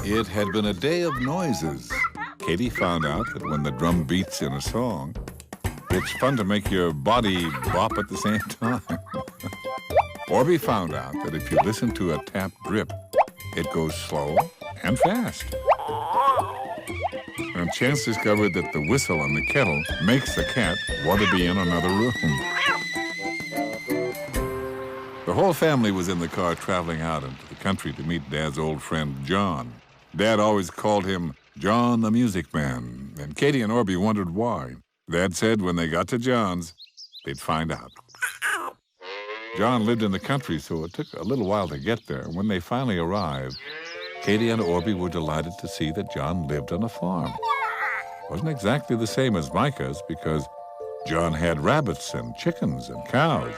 It had been a day of noises. Katie found out that when the drum beats in a song, it's fun to make your body bop at the same time. Orbie found out that if you listen to a tap drip, it goes slow and fast. And Chance discovered that the whistle on the kettle makes the cat want to be in another room. The whole family was in the car traveling out into the country to meet Dad's old friend, John. Dad always called him John the Music Man, and Katie and Orbie wondered why. Dad said when they got to John's, they'd find out. John lived in the country, so it took a little while to get there. When they finally arrived, Katie and Orbie were delighted to see that John lived on a farm. It wasn't exactly the same as Micah's because John had rabbits and chickens and cows.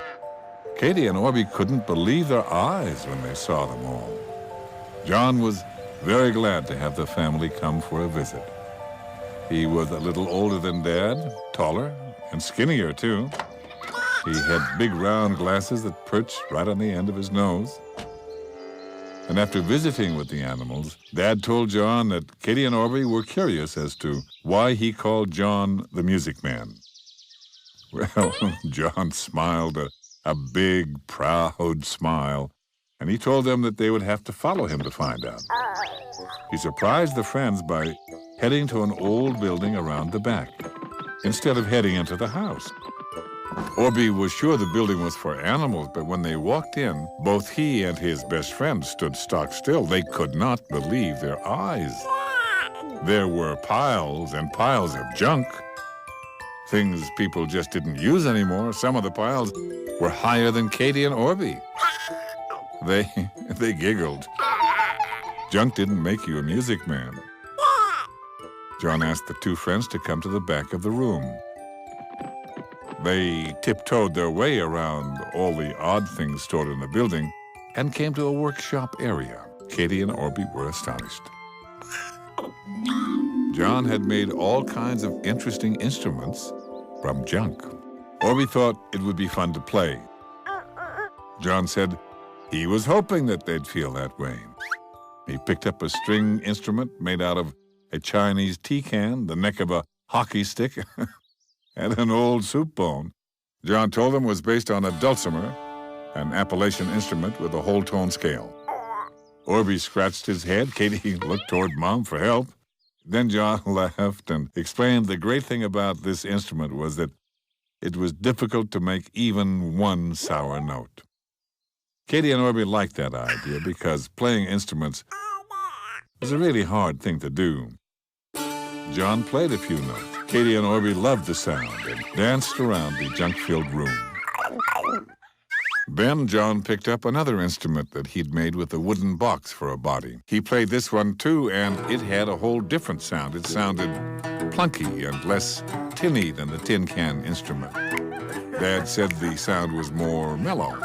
Katie and Orbie couldn't believe their eyes when they saw them all. John was very glad to have the family come for a visit. He was a little older than Dad, taller and skinnier too. He had big round glasses that perched right on the end of his nose. And after visiting with the animals, Dad told John that Katie and Orbie were curious as to why he called John the Music Man. Well, John smiled a big, proud smile, and he told them that they would have to follow him to find out. He surprised the friends by heading to an old building around the back, instead of heading into the house. Orbie was sure the building was for animals, but when they walked in, both he and his best friend stood stock still. They could not believe their eyes. There were piles and piles of junk, things people just didn't use anymore. Some of the piles were higher than Katie and Orbie. They giggled. Junk didn't make you a music man. John asked the two friends to come to the back of the room. They tiptoed their way around all the odd things stored in the building and came to a workshop area. Katie and Orbie were astonished. John had made all kinds of interesting instruments from junk. Orbie thought it would be fun to play. John said he was hoping that they'd feel that way. He picked up a string instrument made out of a Chinese tea can, the neck of a hockey stick, and an old soup bone. John told them was based on a dulcimer, an Appalachian instrument with a whole tone scale. Orbie scratched his head. Katie looked toward Mom for help. Then John laughed and explained the great thing about this instrument was that it was difficult to make even one sour note. Katie and Orbie liked that idea because playing instruments was a really hard thing to do. John played a few notes. Katie and Orbie loved the sound and danced around the junk-filled room. Then John picked up another instrument that he'd made with a wooden box for a body. He played this one too, and it had a whole different sound. It sounded plunky and less tinny than the tin can instrument. Dad said the sound was more mellow.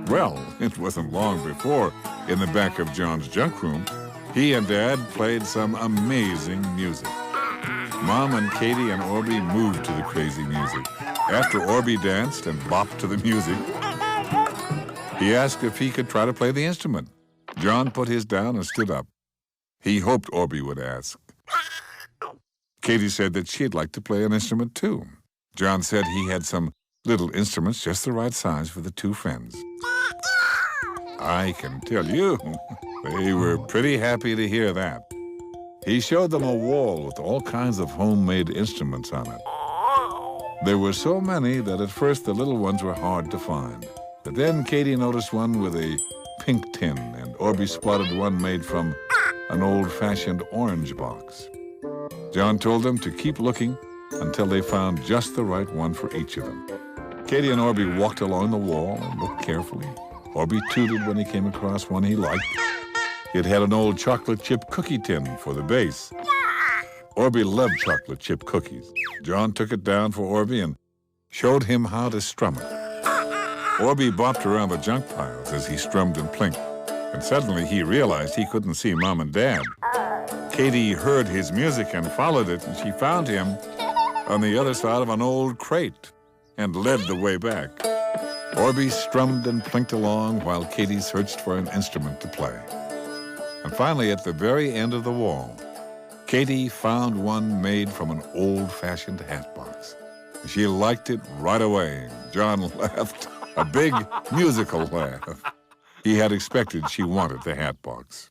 Well, it wasn't long before, in the back of John's junk room, he and Dad played some amazing music. Mom and Katie and Orbie moved to the crazy music. After Orbie danced and bopped to the music, he asked if he could try to play the instrument. John put his down and stood up. He hoped Orbie would ask. Katie said that she'd like to play an instrument too. John said he had some little instruments just the right size for the two friends. I can tell you, they were pretty happy to hear that. He showed them a wall with all kinds of homemade instruments on it. There were so many that at first the little ones were hard to find. But then Katie noticed one with a pink tin, and Orbie spotted one made from an old-fashioned orange box. John told them to keep looking until they found just the right one for each of them. Katie and Orbie walked along the wall and looked carefully. Orbie tooted when he came across one he liked. It had an old chocolate chip cookie tin for the base. Orbie loved chocolate chip cookies. John took it down for Orbie and showed him how to strum it. Orbie bopped around the junk piles as he strummed and plinked, and suddenly he realized he couldn't see Mom and Dad. Katie heard his music and followed it, and she found him on the other side of an old crate and led the way back. Orbie strummed and plinked along while Katie searched for an instrument to play. And finally, at the very end of the wall, Katie found one made from an old-fashioned hat box. She liked it right away. John laughed, a big musical laugh. He had expected she wanted the hat box.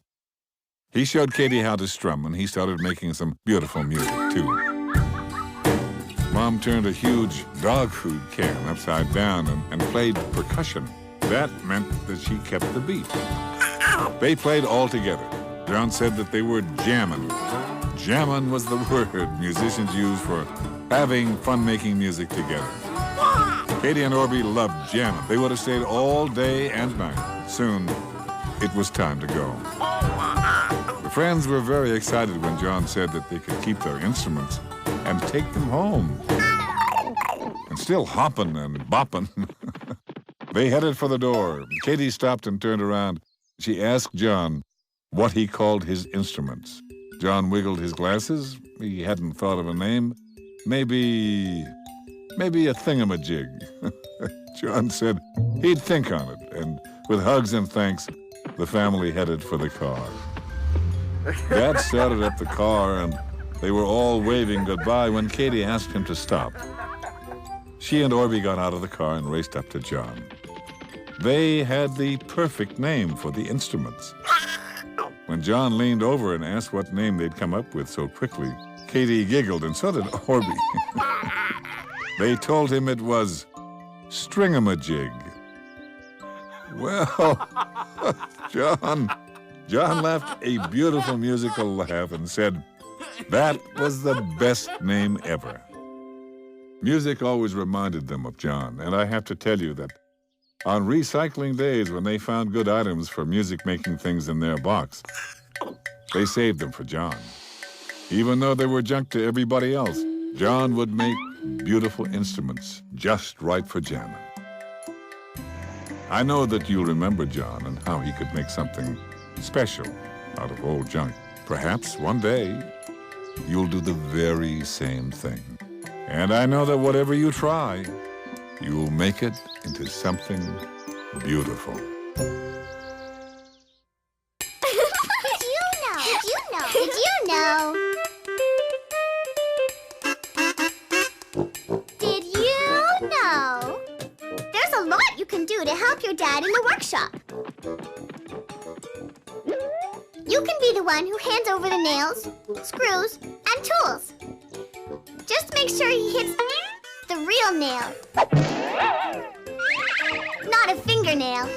He showed Katie how to strum, and he started making some beautiful music, too. Mom turned a huge dog food can upside down and played percussion. That meant that she kept the beat. They played all together. John said that they were jammin'. Jammin' was the word musicians use for having fun making music together. Katie and Orbie loved jammin'. They would have stayed all day and night. Soon, it was time to go. The friends were very excited when John said that they could keep their instruments and take them home. And still hoppin' and boppin'. They headed for the door. Katie stopped and turned around. She asked John what he called his instruments. John wiggled his glasses. He hadn't thought of a name. Maybe a thingamajig. John said he'd think on it, and with hugs and thanks, the family headed for the car. Dad started up the car, and they were all waving goodbye when Katie asked him to stop. She and Orbie got out of the car and raced up to John. They had the perfect name for the instruments. When John leaned over and asked what name they'd come up with so quickly, Katie giggled, and so did Orbie. They told him it was Stringamajig. Well, John laughed a beautiful musical laugh and said that was the best name ever. Music always reminded them of John, and I have to tell you that on recycling days when they found good items for music-making things in their box, they saved them for John. Even though they were junk to everybody else, John would make beautiful instruments just right for jamming. I know that you'll remember John and how he could make something special out of old junk. Perhaps one day you'll do the very same thing. And I know that whatever you try, you'll make it into something beautiful. Did you know? There's a lot you can do to help your dad in the workshop. You can be the one who hands over the nails, screws, and tools. Just make sure he hits the real nail, not a fingernail.